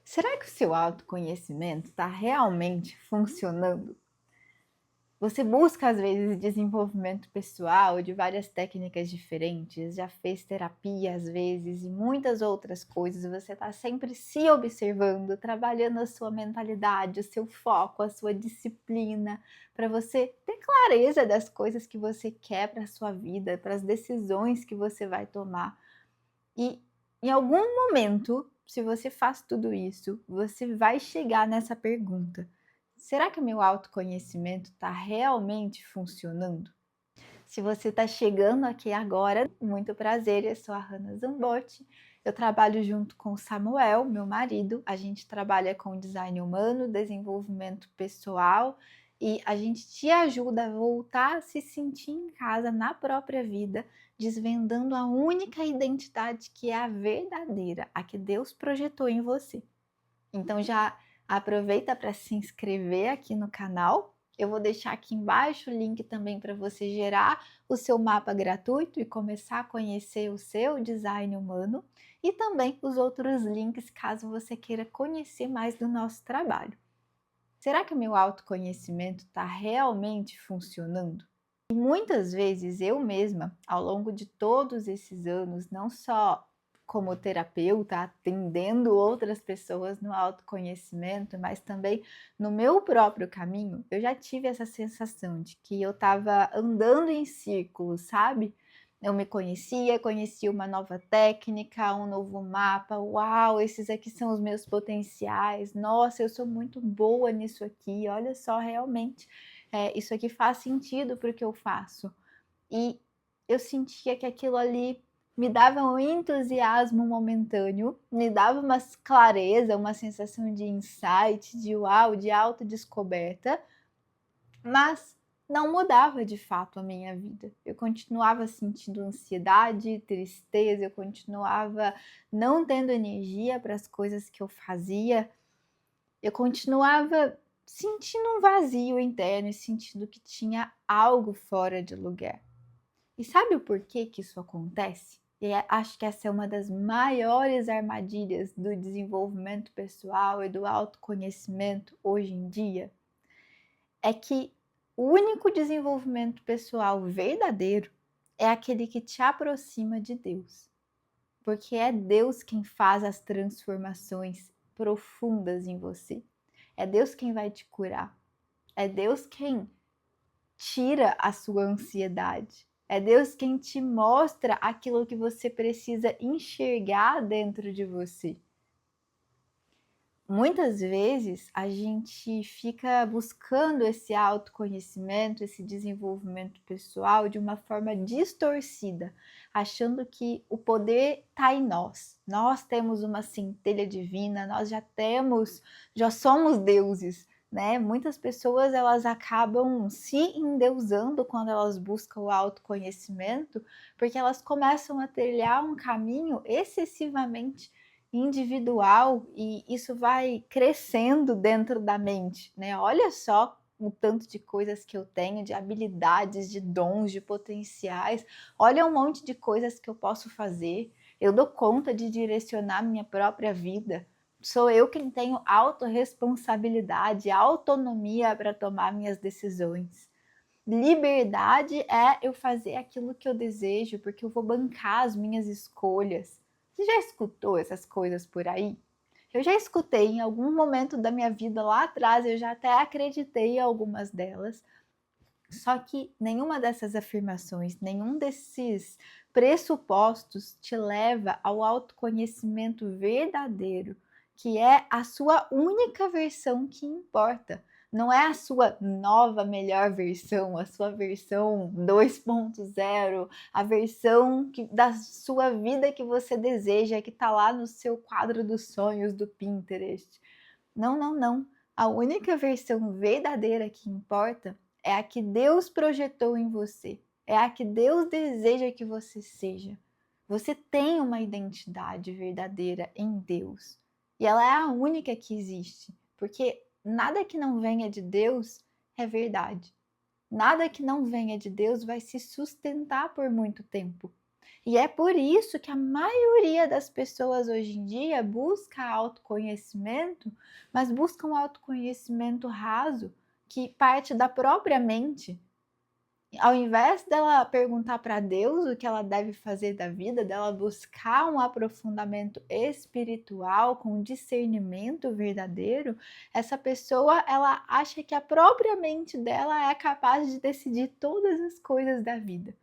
Será que o seu autoconhecimento está realmente funcionando? Você busca, às vezes, desenvolvimento pessoal de várias técnicas diferentes, já fez terapia, às vezes, e muitas outras coisas. Você está sempre se observando, trabalhando a sua mentalidade, o seu foco, a sua disciplina, para você ter clareza das coisas que você quer para a sua vida, para as decisões que você vai tomar. E em algum momento, se você faz tudo isso, você vai chegar nessa pergunta: será que o meu autoconhecimento está realmente funcionando? Se você está chegando aqui agora, muito prazer, eu sou a Hannah Zambotti. Eu trabalho junto com o Samuel, meu marido. A gente trabalha com design humano, desenvolvimento pessoal e a gente te ajuda a voltar a se sentir em casa na própria vida, desvendando a única identidade que é a verdadeira, a que Deus projetou em você. Então já aproveita para se inscrever aqui no canal. Eu vou deixar aqui embaixo o link também para você gerar o seu mapa gratuito e começar a conhecer o seu design humano e também os outros links caso você queira conhecer mais do nosso trabalho. Será que o meu autoconhecimento está realmente funcionando? E muitas vezes eu mesma, ao longo de todos esses anos, não só como terapeuta, atendendo outras pessoas no autoconhecimento, mas também no meu próprio caminho, eu já tive essa sensação de que eu estava andando em círculos, sabe? Eu me conhecia uma nova técnica, um novo mapa. Uau, esses aqui são os meus potenciais. Nossa, eu sou muito boa nisso aqui. Olha só, realmente isso aqui faz sentido para o que eu faço. E eu sentia que aquilo ali me dava um entusiasmo momentâneo, me dava uma clareza, uma sensação de insight, de uau, de autodescoberta, mas não mudava de fato a minha vida. Eu continuava sentindo ansiedade, tristeza, eu continuava não tendo energia para as coisas que eu fazia, eu continuava sentindo um vazio interno e sentindo que tinha algo fora de lugar. E sabe o porquê que isso acontece? Acho que essa é uma das maiores armadilhas do desenvolvimento pessoal e do autoconhecimento hoje em dia. É que o único desenvolvimento pessoal verdadeiro é aquele que te aproxima de Deus. Porque é Deus quem faz as transformações profundas em você. É Deus quem vai te curar. É Deus quem tira a sua ansiedade. É Deus quem te mostra aquilo que você precisa enxergar dentro de você. Muitas vezes a gente fica buscando esse autoconhecimento, esse desenvolvimento pessoal de uma forma distorcida, achando que o poder está em nós. Nós temos uma centelha divina, nós já somos deuses, né? Muitas pessoas elas acabam se endeusando quando elas buscam o autoconhecimento, porque elas começam a trilhar um caminho excessivamente individual e isso vai crescendo dentro da mente, né? Olha só o tanto de coisas que eu tenho, de habilidades, de dons, de potenciais. Olha um monte de coisas que eu posso fazer. Eu dou conta de direcionar minha própria vida. Sou eu quem tenho autorresponsabilidade, autonomia para tomar minhas decisões. Liberdade é eu fazer aquilo que eu desejo, porque eu vou bancar as minhas escolhas. Você já escutou essas coisas por aí? Eu já escutei em algum momento da minha vida lá atrás, eu já até acreditei em algumas delas. Só que nenhuma dessas afirmações, nenhum desses pressupostos te leva ao autoconhecimento verdadeiro, que é a sua única versão que importa. Não é a sua nova melhor versão, a sua versão 2.0, a versão da sua vida que você deseja, que está lá no seu quadro dos sonhos do Pinterest. Não, não, não. A única versão verdadeira que importa é a que Deus projetou em você. É a que Deus deseja que você seja. Você tem uma identidade verdadeira em Deus. E ela é a única que existe. Porque nada que não venha de Deus é verdade. Nada que não venha de Deus vai se sustentar por muito tempo. E é por isso que a maioria das pessoas hoje em dia busca autoconhecimento, mas busca um autoconhecimento raso, que parte da própria mente. Ao invés dela perguntar para Deus o que ela deve fazer da vida, dela buscar um aprofundamento espiritual com discernimento verdadeiro, essa pessoa ela acha que a própria mente dela é capaz de decidir todas as coisas da vida.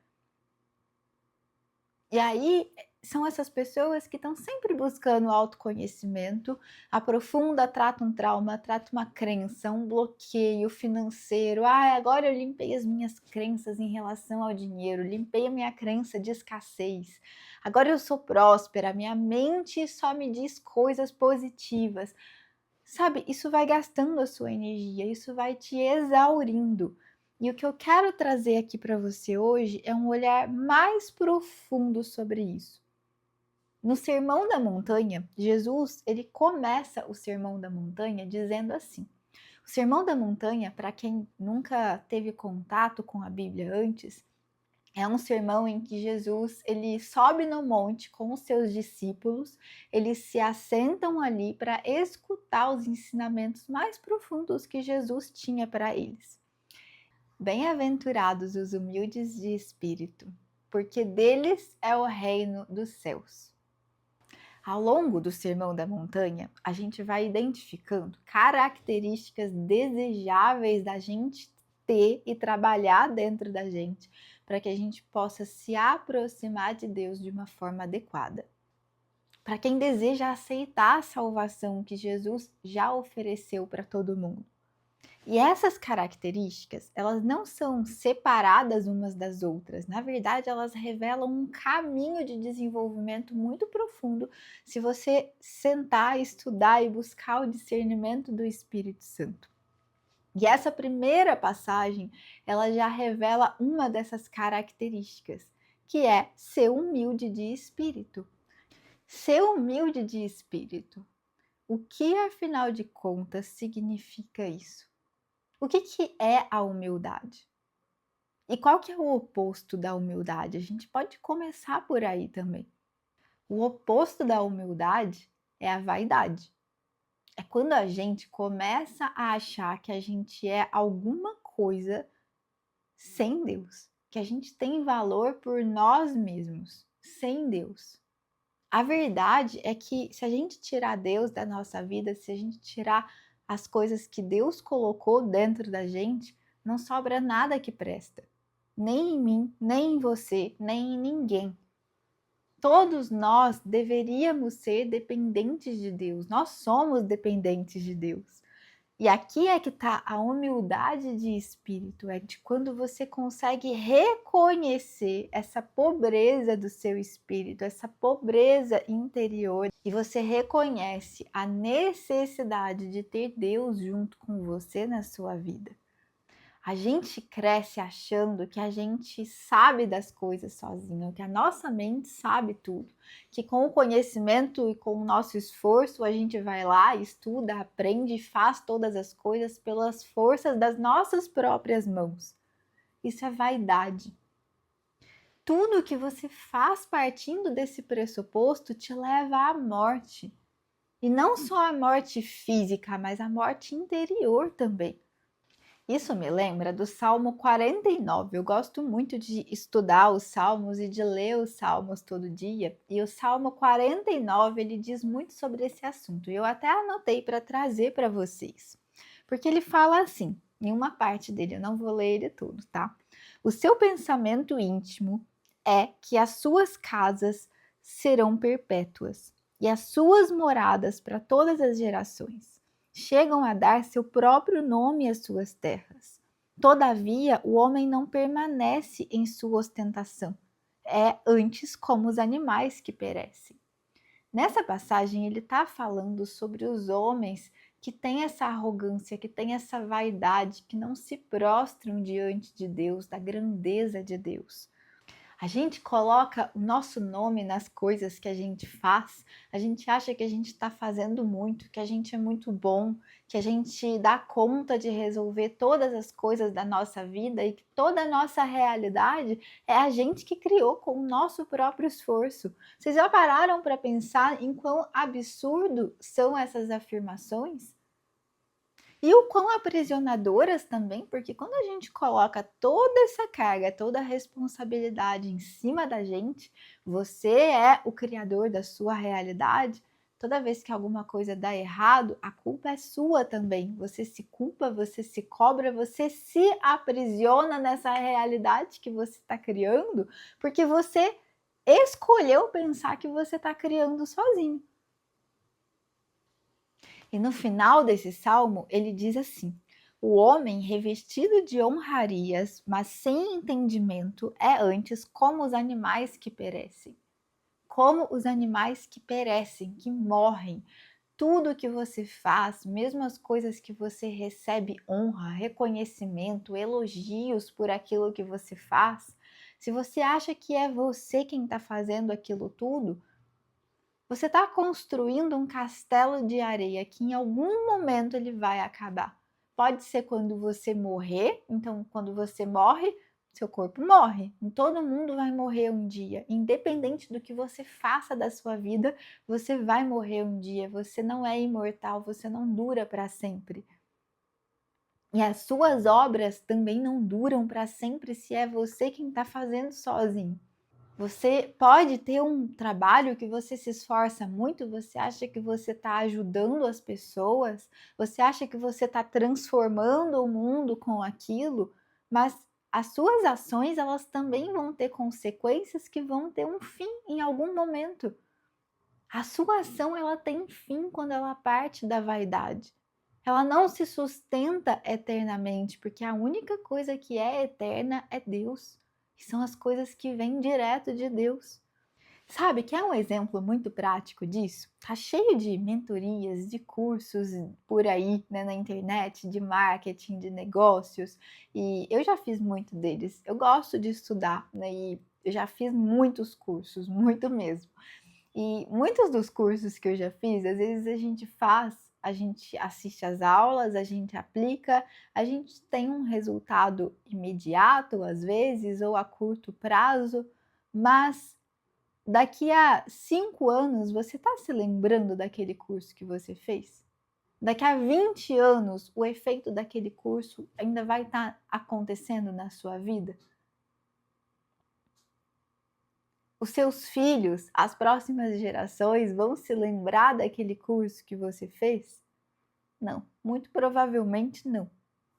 E aí são essas pessoas que estão sempre buscando autoconhecimento, aprofunda, trata um trauma, trata uma crença, um bloqueio financeiro. Ah, agora eu limpei as minhas crenças em relação ao dinheiro, limpei a minha crença de escassez. Agora eu sou próspera, minha mente só me diz coisas positivas. Sabe, isso vai gastando a sua energia, isso vai te exaurindo. E o que eu quero trazer aqui para você hoje é um olhar mais profundo sobre isso. No Sermão da Montanha, Jesus, ele começa o Sermão da Montanha dizendo assim: o Sermão da Montanha, para quem nunca teve contato com a Bíblia antes, é um sermão em que Jesus ele sobe no monte com os seus discípulos, eles se assentam ali para escutar os ensinamentos mais profundos que Jesus tinha para eles. Bem-aventurados os humildes de espírito, porque deles é o reino dos céus. Ao longo do Sermão da Montanha, a gente vai identificando características desejáveis da gente ter e trabalhar dentro da gente, para que a gente possa se aproximar de Deus de uma forma adequada. Para quem deseja aceitar a salvação que Jesus já ofereceu para todo mundo. E essas características, elas não são separadas umas das outras. Na verdade, elas revelam um caminho de desenvolvimento muito profundo se você sentar, estudar e buscar o discernimento do Espírito Santo. E essa primeira passagem, ela já revela uma dessas características, que é ser humilde de espírito. Ser humilde de espírito. O que, afinal de contas, significa isso? O que é a humildade? E qual que é o oposto da humildade? A gente pode começar por aí também. O oposto da humildade é a vaidade. É quando a gente começa a achar que a gente é alguma coisa sem Deus, que a gente tem valor por nós mesmos, sem Deus. A verdade é que se a gente tirar Deus da nossa vida, se a gente tirar as coisas que Deus colocou dentro da gente, não sobra nada que presta. Nem em mim, nem em você, nem em ninguém. Todos nós deveríamos ser dependentes de Deus. Nós somos dependentes de Deus. E aqui é que está a humildade de espírito, é de quando você consegue reconhecer essa pobreza do seu espírito, essa pobreza interior, e você reconhece a necessidade de ter Deus junto com você na sua vida. A gente cresce achando que a gente sabe das coisas sozinho, que a nossa mente sabe tudo, que com o conhecimento e com o nosso esforço a gente vai lá, estuda, aprende e faz todas as coisas pelas forças das nossas próprias mãos. Isso é vaidade. Tudo que você faz partindo desse pressuposto te leva à morte. E não só a morte física, mas a morte interior também. Isso me lembra do Salmo 49. Eu gosto muito de estudar os Salmos e de ler os Salmos todo dia. E o Salmo 49, ele diz muito sobre esse assunto. E eu até anotei para trazer para vocês. Porque ele fala assim, em uma parte dele, eu não vou ler ele todo, tá? O seu pensamento íntimo é que as suas casas serão perpétuas e as suas moradas para todas as gerações. Chegam a dar seu próprio nome às suas terras. Todavia, o homem não permanece em sua ostentação. É antes como os animais que perecem. Nessa passagem, ele está falando sobre os homens que têm essa arrogância, que têm essa vaidade, que não se prostram diante de Deus, da grandeza de Deus. A gente coloca o nosso nome nas coisas que a gente faz, a gente acha que a gente está fazendo muito, que a gente é muito bom, que a gente dá conta de resolver todas as coisas da nossa vida e que toda a nossa realidade é a gente que criou com o nosso próprio esforço. Vocês já pararam para pensar em quão absurdo são essas afirmações? E o quão aprisionadoras também, porque quando a gente coloca toda essa carga, toda a responsabilidade em cima da gente, você é o criador da sua realidade. Toda vez que alguma coisa dá errado, a culpa é sua também. Você se culpa, você se cobra, você se aprisiona nessa realidade que você está criando, porque você escolheu pensar que você está criando sozinho. E no final desse salmo, ele diz assim: o homem revestido de honrarias, mas sem entendimento, é antes como os animais que perecem. Como os animais que perecem, que morrem. Tudo que você faz, mesmo as coisas que você recebe honra, reconhecimento, elogios por aquilo que você faz, se você acha que é você quem está fazendo aquilo tudo, você está construindo um castelo de areia que em algum momento ele vai acabar. Pode ser quando você morrer, então quando você morre, seu corpo morre. Todo mundo vai morrer um dia. Independente do que você faça da sua vida, você vai morrer um dia. Você não é imortal, você não dura para sempre. E as suas obras também não duram para sempre se é você quem está fazendo sozinho. Você pode ter um trabalho que você se esforça muito, você acha que você está ajudando as pessoas, você acha que você está transformando o mundo com aquilo, mas as suas ações elas também vão ter consequências que vão ter um fim em algum momento. A sua ação ela tem fim quando ela parte da vaidade. Ela não se sustenta eternamente, porque a única coisa que é eterna é Deus. Que são as coisas que vêm direto de Deus. Sabe, que é um exemplo muito prático disso? Tá cheio de mentorias, de cursos por aí, né, na internet, de marketing, de negócios, e eu já fiz muito deles. Eu gosto de estudar, né, e eu já fiz muitos cursos, muito mesmo. E muitos dos cursos que eu já fiz, às vezes a gente assiste às aulas, a gente aplica, a gente tem um resultado imediato, às vezes, ou a curto prazo, mas daqui a 5 anos, você está se lembrando daquele curso que você fez? Daqui a 20 anos, o efeito daquele curso ainda vai estar acontecendo na sua vida? Os seus filhos, as próximas gerações, vão se lembrar daquele curso que você fez? Não, muito provavelmente não.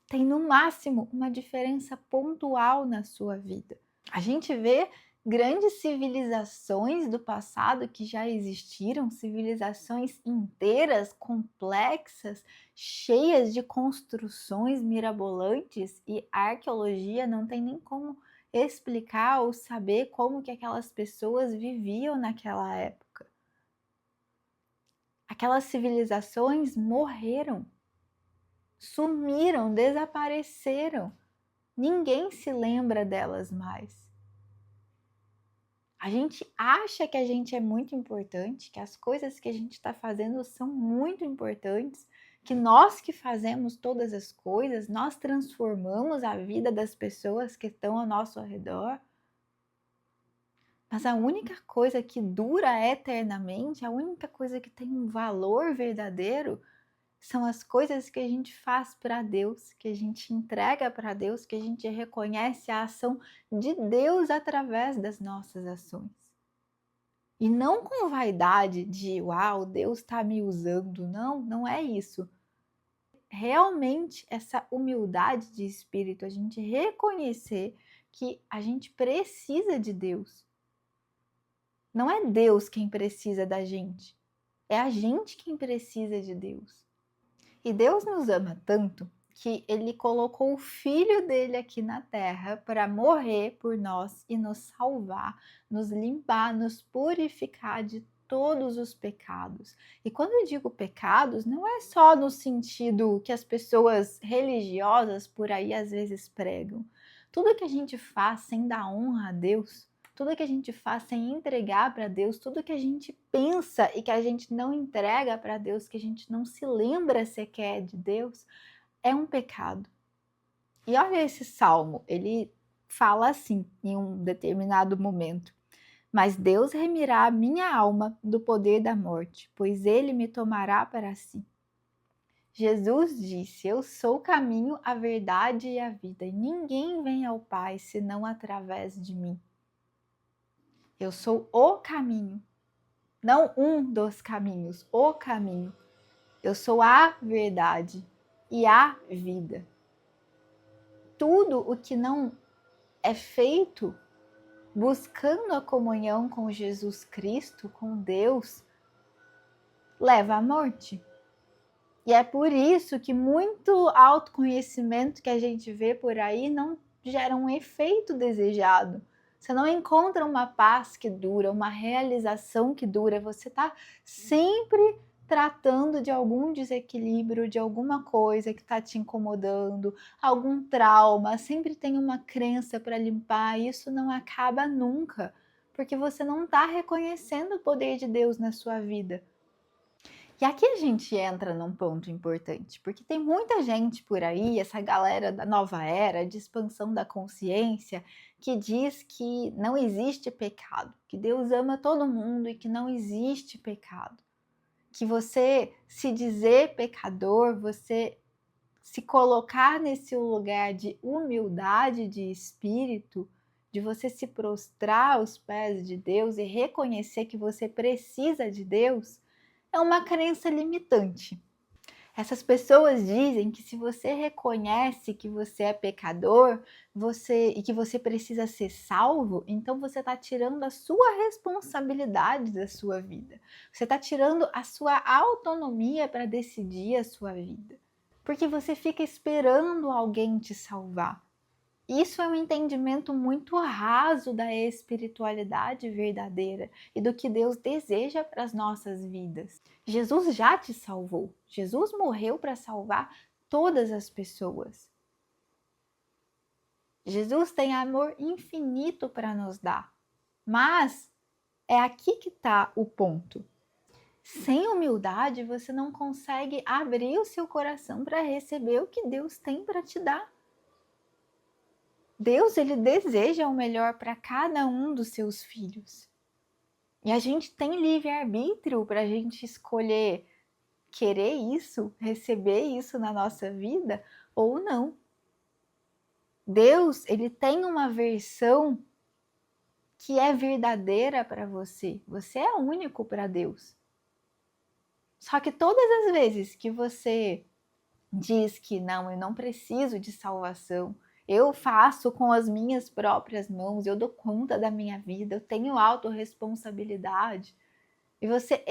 Tem no máximo uma diferença pontual na sua vida. A gente vê grandes civilizações do passado que já existiram, civilizações inteiras, complexas, cheias de construções mirabolantes, e a arqueologia não tem nem como explicar ou saber como que aquelas pessoas viviam naquela época. Aquelas civilizações morreram, sumiram, desapareceram. Ninguém se lembra delas mais. A gente acha que a gente é muito importante, que as coisas que a gente está fazendo são muito importantes, que nós que fazemos todas as coisas, nós transformamos a vida das pessoas que estão ao nosso redor. Mas a única coisa que dura eternamente, a única coisa que tem um valor verdadeiro, são as coisas que a gente faz para Deus, que a gente entrega para Deus, que a gente reconhece a ação de Deus através das nossas ações. E não com vaidade de, uau, Deus está me usando. Não, não é isso. Realmente essa humildade de espírito, a gente reconhecer que a gente precisa de Deus. Não é Deus quem precisa da gente, é a gente quem precisa de Deus. E Deus nos ama tanto que Ele colocou o Filho dele aqui na Terra para morrer por nós e nos salvar, nos limpar, nos purificar de todos os pecados. E quando eu digo pecados, não é só no sentido que as pessoas religiosas por aí às vezes pregam. Tudo que a gente faz sem dar honra a Deus, tudo que a gente faz sem entregar para Deus, tudo que a gente pensa e que a gente não entrega para Deus, que a gente não se lembra sequer de Deus, é um pecado. E olha esse salmo, ele fala assim em um determinado momento: mas Deus remirá a minha alma do poder da morte, pois ele me tomará para si. Jesus disse: eu sou o caminho, a verdade e a vida, e ninguém vem ao Pai senão através de mim. Eu sou o caminho, não um dos caminhos, o caminho. Eu sou a verdade e a vida. Tudo o que não é feito buscando a comunhão com Jesus Cristo, com Deus, leva à morte. E é por isso que muito autoconhecimento que a gente vê por aí não gera um efeito desejado. Você não encontra uma paz que dura, uma realização que dura. Você está sempre tratando de algum desequilíbrio, de alguma coisa que está te incomodando, algum trauma. Sempre tem uma crença para limpar. E isso não acaba nunca, porque você não está reconhecendo o poder de Deus na sua vida. E aqui a gente entra num ponto importante, porque tem muita gente por aí, essa galera da nova era, de expansão da consciência, que diz que não existe pecado, que Deus ama todo mundo e que não existe pecado. Que você se dizer pecador, você se colocar nesse lugar de humildade de espírito, de você se prostrar aos pés de Deus e reconhecer que você precisa de Deus, é uma crença limitante. Essas pessoas dizem que se você reconhece que você é pecador e que você precisa ser salvo, então você está tirando a sua responsabilidade da sua vida. Você está tirando a sua autonomia para decidir a sua vida. Porque você fica esperando alguém te salvar. Isso é um entendimento muito raso da espiritualidade verdadeira e do que Deus deseja para as nossas vidas. Jesus já te salvou. Jesus morreu para salvar todas as pessoas. Jesus tem amor infinito para nos dar. Mas é aqui que está o ponto. Sem humildade, você não consegue abrir o seu coração para receber o que Deus tem para te dar. Deus, ele deseja o melhor para cada um dos seus filhos. E a gente tem livre-arbítrio para a gente escolher querer isso, receber isso na nossa vida ou não. Deus, ele tem uma versão que é verdadeira para você. Você é único para Deus. Só que todas as vezes que você diz que não, eu não preciso de salvação, eu faço com as minhas próprias mãos, eu dou conta da minha vida, eu tenho autorresponsabilidade. E você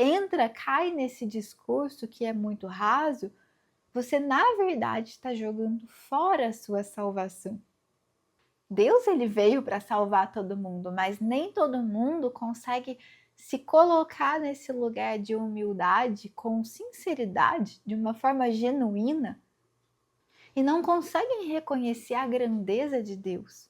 cai nesse discurso que é muito raso, você na verdade está jogando fora a sua salvação. Deus, ele veio para salvar todo mundo, mas nem todo mundo consegue se colocar nesse lugar de humildade, com sinceridade, de uma forma genuína, e não conseguem reconhecer a grandeza de Deus.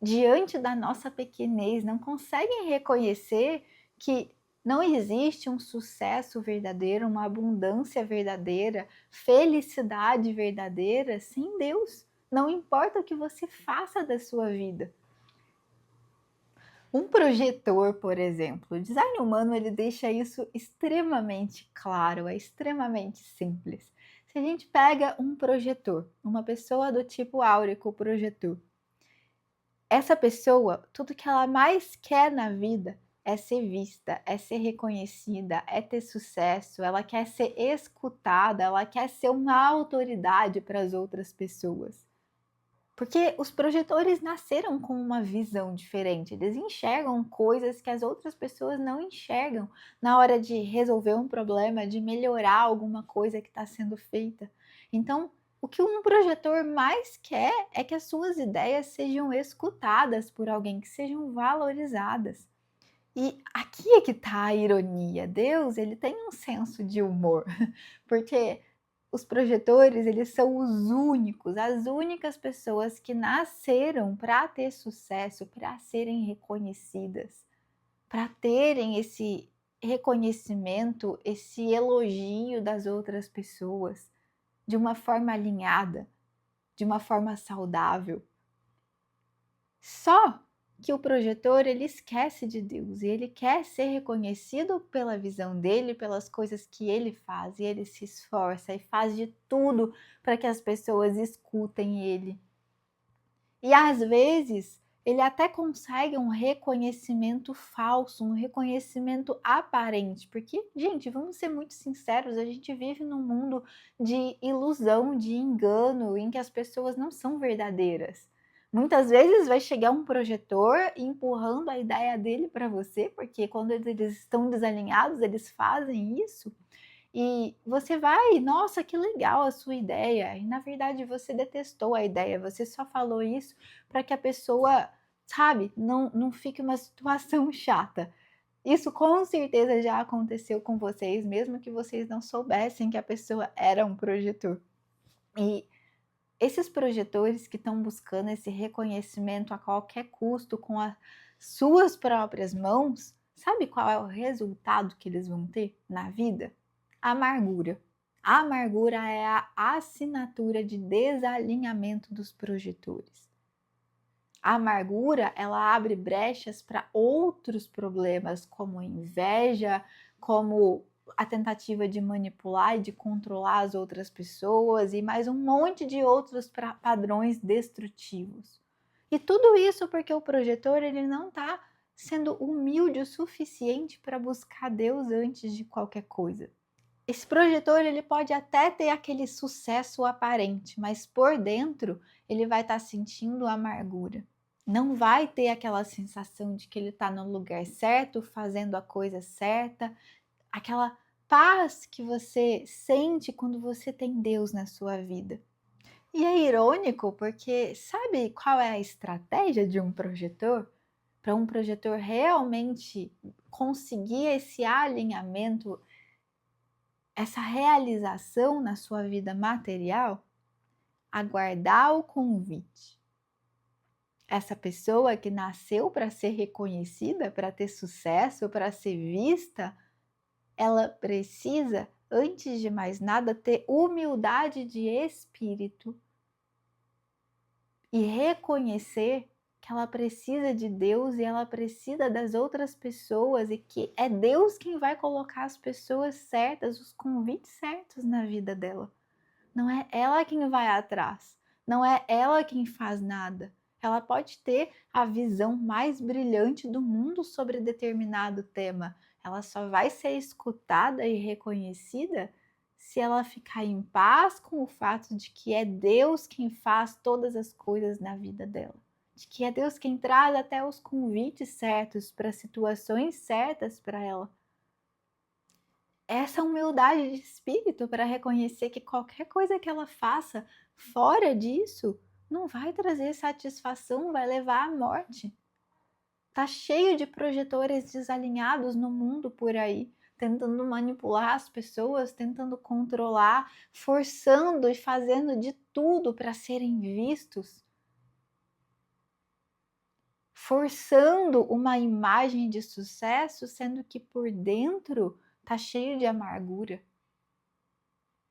Diante da nossa pequenez, não conseguem reconhecer que não existe um sucesso verdadeiro, uma abundância verdadeira, felicidade verdadeira sem Deus. Não importa o que você faça da sua vida. Um projetor, por exemplo, o design humano, ele deixa isso extremamente claro, é extremamente simples. Se a gente pega um projetor, uma pessoa do tipo áurico projetor, essa pessoa, tudo que ela mais quer na vida é ser vista, é ser reconhecida, é ter sucesso, ela quer ser escutada, ela quer ser uma autoridade para as outras pessoas. Porque os projetores nasceram com uma visão diferente, eles enxergam coisas que as outras pessoas não enxergam na hora de resolver um problema, de melhorar alguma coisa que está sendo feita. Então, o que um projetor mais quer é que as suas ideias sejam escutadas por alguém, que sejam valorizadas. E aqui é que está a ironia. Deus, ele tem um senso de humor, porque Os projetores, eles são os únicos, as únicas pessoas que nasceram para ter sucesso, para serem reconhecidas, para terem esse reconhecimento, esse elogio das outras pessoas, de uma forma alinhada, de uma forma saudável. Só que o projetor, ele esquece de Deus e ele quer ser reconhecido pela visão dele, pelas coisas que ele faz, e ele se esforça e faz de tudo para que as pessoas escutem ele. E às vezes ele até consegue um reconhecimento falso, um reconhecimento aparente, porque, gente, vamos ser muito sinceros, a gente vive num mundo de ilusão, de engano, em que as pessoas não são verdadeiras. Muitas vezes vai chegar um projetor empurrando a ideia dele para você, porque quando eles estão desalinhados, eles fazem isso. E você vai, nossa, que legal a sua ideia. E na verdade você detestou a ideia, você só falou isso para que a pessoa, sabe, não fique uma situação chata. Isso com certeza já aconteceu com vocês, mesmo que vocês não soubessem que a pessoa era um projetor. E esses projetores que estão buscando esse reconhecimento a qualquer custo com as suas próprias mãos, sabe qual é o resultado que eles vão ter na vida? Amargura. A amargura é a assinatura de desalinhamento dos projetores. A amargura, ela abre brechas para outros problemas, como inveja, como a tentativa de manipular e de controlar as outras pessoas e mais um monte de outros padrões destrutivos. E tudo isso porque o projetor, ele não está sendo humilde o suficiente para buscar Deus antes de qualquer coisa. Esse projetor, ele pode até ter aquele sucesso aparente, mas por dentro ele vai estar sentindo amargura. Não vai ter aquela sensação de que ele está no lugar certo, fazendo a coisa certa, aquela paz que você sente quando você tem Deus na sua vida. E é irônico porque sabe qual é a estratégia de um projetor? Para um projetor realmente conseguir esse alinhamento, essa realização na sua vida material, aguardar o convite. Essa pessoa que nasceu para ser reconhecida, para ter sucesso, para ser vista, ela precisa, antes de mais nada, ter humildade de espírito e reconhecer que ela precisa de Deus e ela precisa das outras pessoas e que é Deus quem vai colocar as pessoas certas, os convites certos na vida dela. Não é ela quem vai atrás, não é ela quem faz nada. Ela pode ter a visão mais brilhante do mundo sobre determinado tema. Ela só vai ser escutada e reconhecida se ela ficar em paz com o fato de que é Deus quem faz todas as coisas na vida dela. De que é Deus quem traz até os convites certos para situações certas para ela. Essa humildade de espírito para reconhecer que qualquer coisa que ela faça fora disso não vai trazer satisfação, vai levar à morte. Tá cheio de projetores desalinhados no mundo por aí, tentando manipular as pessoas, tentando controlar, forçando e fazendo de tudo para serem vistos. Forçando uma imagem de sucesso, sendo que por dentro tá cheio de amargura.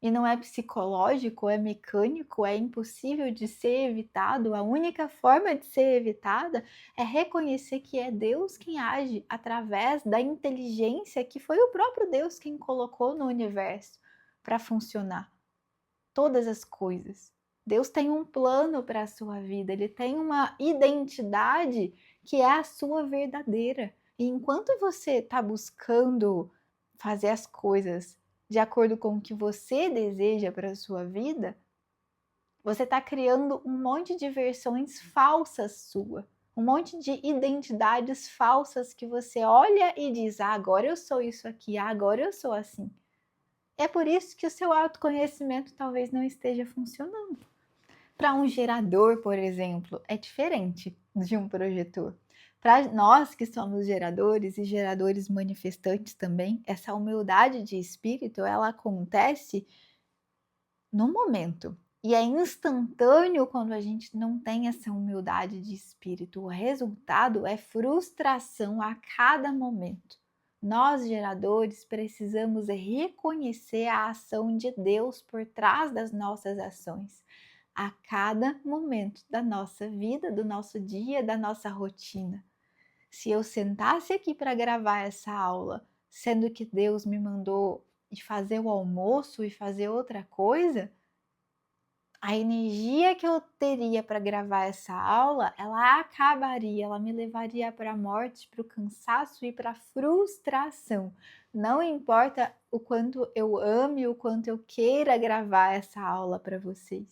E não é psicológico, é mecânico, é impossível de ser evitado. A única forma de ser evitada é reconhecer que é Deus quem age através da inteligência que foi o próprio Deus quem colocou no universo para funcionar. Todas as coisas. Deus tem um plano para a sua vida, ele tem uma identidade que é a sua verdadeira. E enquanto você está buscando fazer as coisas de acordo com o que você deseja para a sua vida, você está criando um monte de versões falsas sua, um monte de identidades falsas que você olha e diz, agora eu sou isso aqui, agora eu sou assim. É por isso que o seu autoconhecimento talvez não esteja funcionando. Para um gerador, por exemplo, é diferente de um projetor. Para nós que somos geradores e geradores manifestantes também, essa humildade de espírito, ela acontece no momento. E é instantâneo quando a gente não tem essa humildade de espírito. O resultado é frustração a cada momento. Nós, geradores, precisamos reconhecer a ação de Deus por trás das nossas ações, a cada momento da nossa vida, do nosso dia, da nossa rotina. Se eu sentasse aqui para gravar essa aula, sendo que Deus me mandou ir fazer o almoço e fazer outra coisa, a energia que eu teria para gravar essa aula, ela acabaria, ela me levaria para a morte, para o cansaço e para a frustração. Não importa o quanto eu ame, o quanto eu queira gravar essa aula para vocês.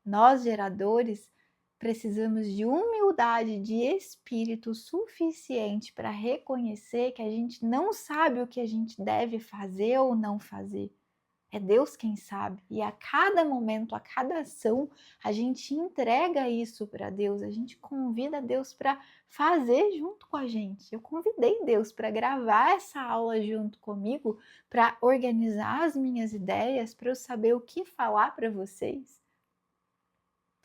Nós, geradores, precisamos de humildade de espírito suficiente para reconhecer que a gente não sabe o que a gente deve fazer ou não fazer. É Deus quem sabe. E a cada momento, a cada ação, a gente entrega isso para Deus, a gente convida Deus para fazer junto com a gente. Eu convidei Deus para gravar essa aula junto comigo, para organizar as minhas ideias, para eu saber o que falar para vocês.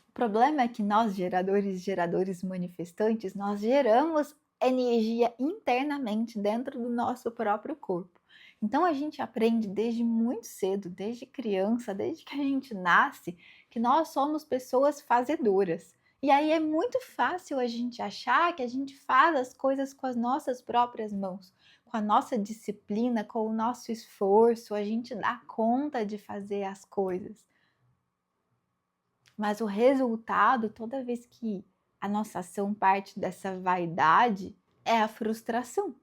O problema é que nós, geradores manifestantes, nós geramos energia internamente dentro do nosso próprio corpo. Então a gente aprende desde muito cedo, desde criança, desde que a gente nasce, que nós somos pessoas fazedoras. E aí é muito fácil a gente achar que a gente faz as coisas com as nossas próprias mãos, com a nossa disciplina, com o nosso esforço, a gente dá conta de fazer as coisas. Mas o resultado, toda vez que a nossa ação parte dessa vaidade, é a frustração.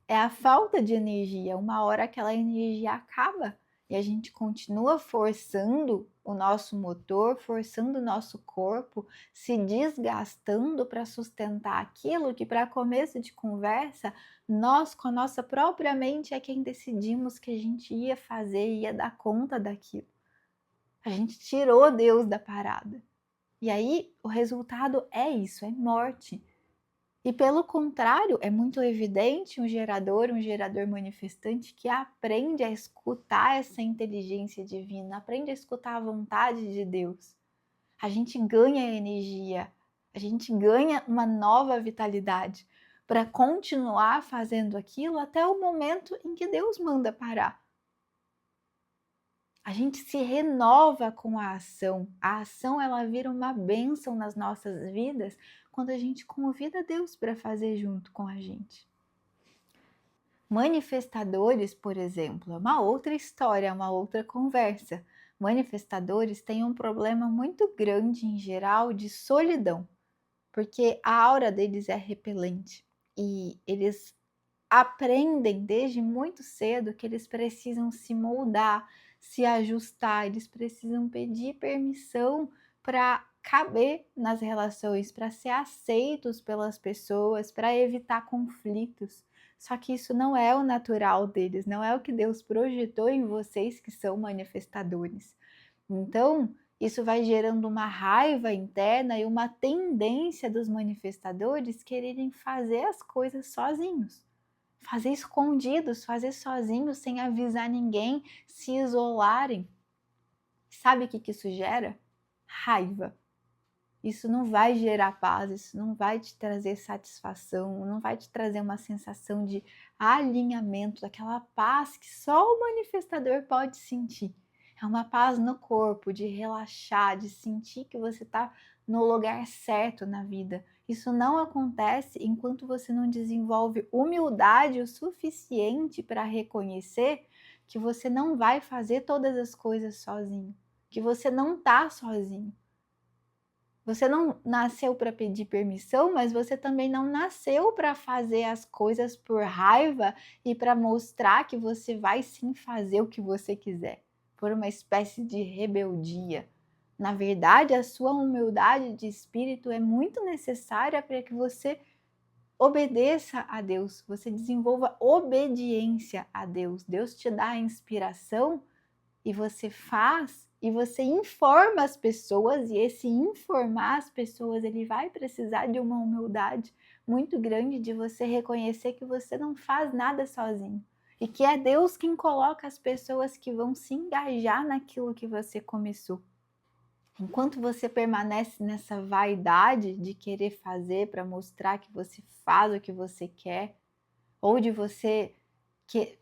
É a falta de energia. Uma hora aquela energia acaba e a gente continua forçando o nosso motor, forçando o nosso corpo, se desgastando para sustentar aquilo que, para começo de conversa, nós, com a nossa própria mente, é quem decidimos que a gente ia fazer, ia dar conta daquilo. A gente tirou Deus da parada. E aí o resultado é isso, é morte. E pelo contrário, é muito evidente um gerador manifestante que aprende a escutar essa inteligência divina, aprende a escutar a vontade de Deus. A gente ganha energia, a gente ganha uma nova vitalidade para continuar fazendo aquilo até o momento em que Deus manda parar. A gente se renova com a ação. A ação, ela vira uma bênção nas nossas vidas quando a gente convida Deus para fazer junto com a gente. Manifestadores, por exemplo, é uma outra história, uma outra conversa. Manifestadores têm um problema muito grande em geral de solidão, porque a aura deles é repelente e eles aprendem desde muito cedo que eles precisam se moldar, se ajustar, eles precisam pedir permissão para caber nas relações, para ser aceitos pelas pessoas, para evitar conflitos. Só que isso não é o natural deles, não é o que Deus projetou em vocês que são manifestadores. Então, isso vai gerando uma raiva interna e uma tendência dos manifestadores quererem fazer as coisas sozinhos. Fazer escondidos, fazer sozinhos, sem avisar ninguém, se isolarem. Sabe o que isso gera? Raiva. Isso não vai gerar paz, isso não vai te trazer satisfação, não vai te trazer uma sensação de alinhamento, daquela paz que só o manifestador pode sentir. É uma paz no corpo, de relaxar, de sentir que você está no lugar certo na vida. Isso não acontece enquanto você não desenvolve humildade o suficiente para reconhecer que você não vai fazer todas as coisas sozinho, que você não está sozinho. Você não nasceu para pedir permissão, mas você também não nasceu para fazer as coisas por raiva e para mostrar que você vai sim fazer o que você quiser, por uma espécie de rebeldia. Na verdade, a sua humildade de espírito é muito necessária para que você obedeça a Deus, você desenvolva obediência a Deus. Deus te dá a inspiração e você faz e você informa as pessoas, e esse informar as pessoas, ele vai precisar de uma humildade muito grande de você reconhecer que você não faz nada sozinho, e que é Deus quem coloca as pessoas que vão se engajar naquilo que você começou. Enquanto você permanece nessa vaidade de querer fazer para mostrar que você faz o que você quer, ou de você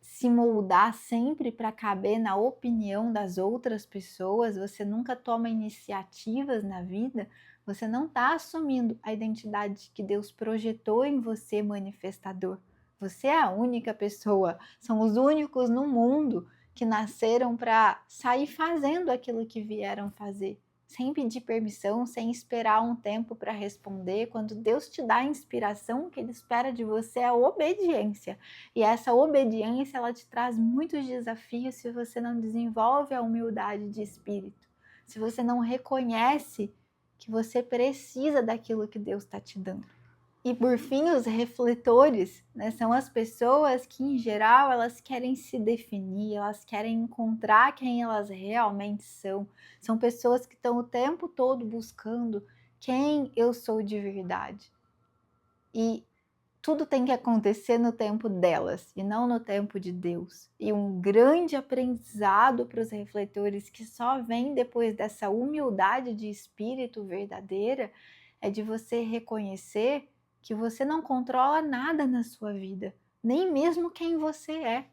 se moldar sempre para caber na opinião das outras pessoas, você nunca toma iniciativas na vida, você não está assumindo a identidade que Deus projetou em você, manifestador. Você é a única pessoa, são os únicos no mundo que nasceram para sair fazendo aquilo que vieram fazer, sem pedir permissão, sem esperar um tempo para responder. Quando Deus te dá a inspiração, o que Ele espera de você é a obediência. E essa obediência, ela te traz muitos desafios se você não desenvolve a humildade de espírito, se você não reconhece que você precisa daquilo que Deus está te dando. E por fim, os refletores, né, são as pessoas que, em geral, elas querem se definir, elas querem encontrar quem elas realmente são. São pessoas que estão o tempo todo buscando quem eu sou de verdade. E tudo tem que acontecer no tempo delas e não no tempo de Deus. E um grande aprendizado para os refletores que só vem depois dessa humildade de espírito verdadeira é de você reconhecer que você não controla nada na sua vida, nem mesmo quem você é.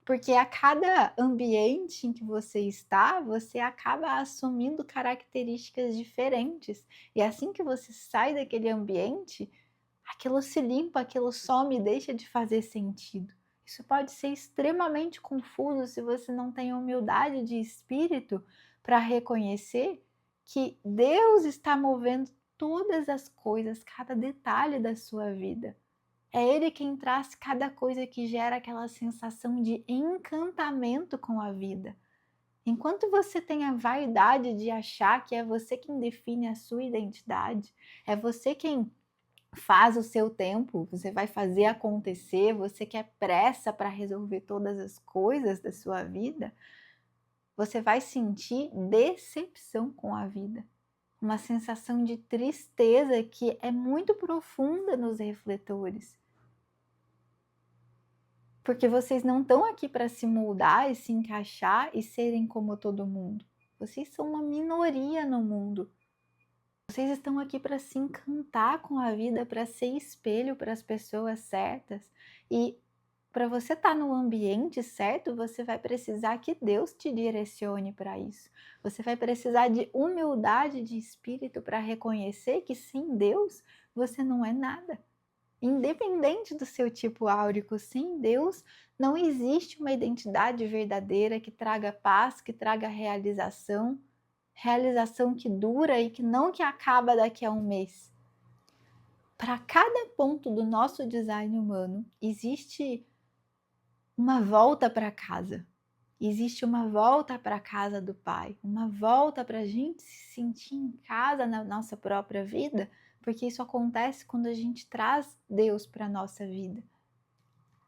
Porque a cada ambiente em que você está, você acaba assumindo características diferentes. E assim que você sai daquele ambiente, aquilo se limpa, aquilo some e deixa de fazer sentido. Isso pode ser extremamente confuso se você não tem humildade de espírito para reconhecer que Deus está movendo todas as coisas, cada detalhe da sua vida. É Ele quem traz cada coisa que gera aquela sensação de encantamento com a vida. Enquanto você tem a vaidade de achar que é você quem define a sua identidade, é você quem faz o seu tempo, você vai fazer acontecer, você quer pressa para resolver todas as coisas da sua vida, você vai sentir decepção com a vida. Uma sensação de tristeza que é muito profunda nos refletores. Porque vocês não estão aqui para se moldar e se encaixar e serem como todo mundo. Vocês são uma minoria no mundo. Vocês estão aqui para se encantar com a vida, para ser espelho para as pessoas certas. E para você estar no ambiente certo, você vai precisar que Deus te direcione para isso. Você vai precisar de humildade de espírito para reconhecer que sem Deus você não é nada. Independente do seu tipo áurico, sem Deus não existe uma identidade verdadeira que traga paz, que traga realização que dura e que não que acaba daqui a um mês. Para cada ponto do nosso design humano, existe uma volta para casa. Existe uma volta para a casa do Pai, uma volta para a gente se sentir em casa na nossa própria vida, porque isso acontece quando a gente traz Deus para a nossa vida.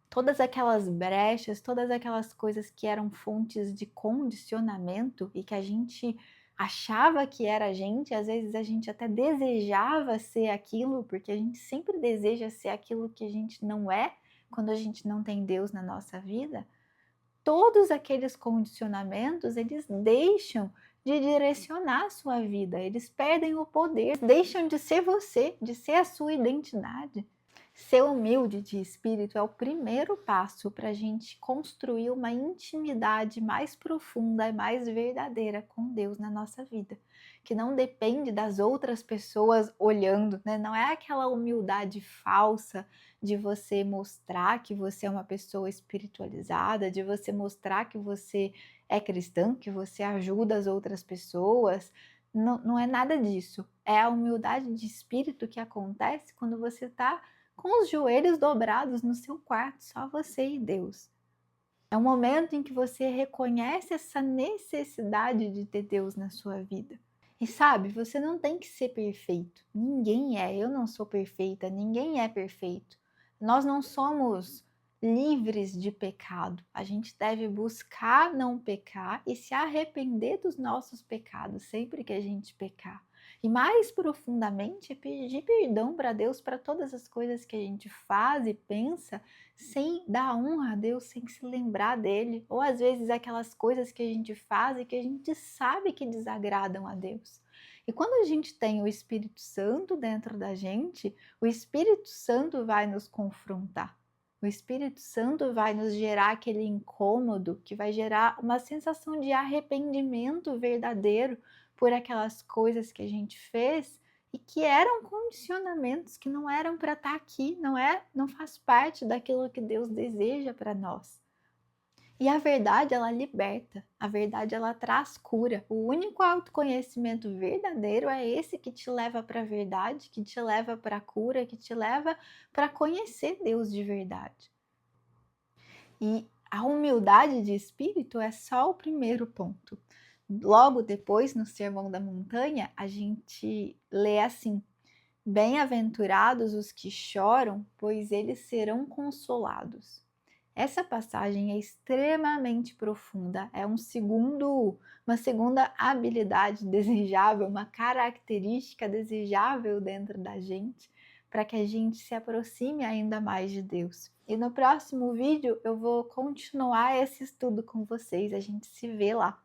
Todas aquelas brechas, todas aquelas coisas que eram fontes de condicionamento e que a gente achava que era a gente, às vezes a gente até desejava ser aquilo, porque a gente sempre deseja ser aquilo que a gente não é quando a gente não tem Deus na nossa vida. Todos aqueles condicionamentos, eles deixam de direcionar a sua vida, eles perdem o poder, deixam de ser você, de ser a sua identidade. Ser humilde de espírito é o primeiro passo para a gente construir uma intimidade mais profunda e mais verdadeira com Deus na nossa vida, que não depende das outras pessoas olhando, né? Não é aquela humildade falsa de você mostrar que você é uma pessoa espiritualizada, de você mostrar que você é cristã, que você ajuda as outras pessoas. Não, não é nada disso. É a humildade de espírito que acontece quando você está com os joelhos dobrados no seu quarto, só você e Deus. É um momento em que você reconhece essa necessidade de ter Deus na sua vida. E sabe, você não tem que ser perfeito. Ninguém é. Eu não sou perfeita, ninguém é perfeito. Nós não somos livres de pecado. A gente deve buscar não pecar e se arrepender dos nossos pecados sempre que a gente pecar. E mais profundamente é pedir perdão para Deus para todas as coisas que a gente faz e pensa sem dar honra a Deus, sem se lembrar dele, ou às vezes aquelas coisas que a gente faz e que a gente sabe que desagradam a Deus. E quando a gente tem o Espírito Santo dentro da gente, o Espírito Santo vai nos confrontar. O Espírito Santo vai nos gerar aquele incômodo, que vai gerar uma sensação de arrependimento verdadeiro por aquelas coisas que a gente fez e que eram condicionamentos que não eram para estar aqui, não faz parte daquilo que Deus deseja para nós. E a verdade, ela liberta, a verdade, ela traz cura. O único autoconhecimento verdadeiro é esse que te leva para a verdade, que te leva para a cura, que te leva para conhecer Deus de verdade. E a humildade de espírito é só o primeiro ponto. Logo depois, no Sermão da Montanha, a gente lê assim: bem-aventurados os que choram, pois eles serão consolados. Essa passagem é extremamente profunda, é uma segunda habilidade desejável, uma característica desejável dentro da gente, para que a gente se aproxime ainda mais de Deus. E no próximo vídeo eu vou continuar esse estudo com vocês, a gente se vê lá.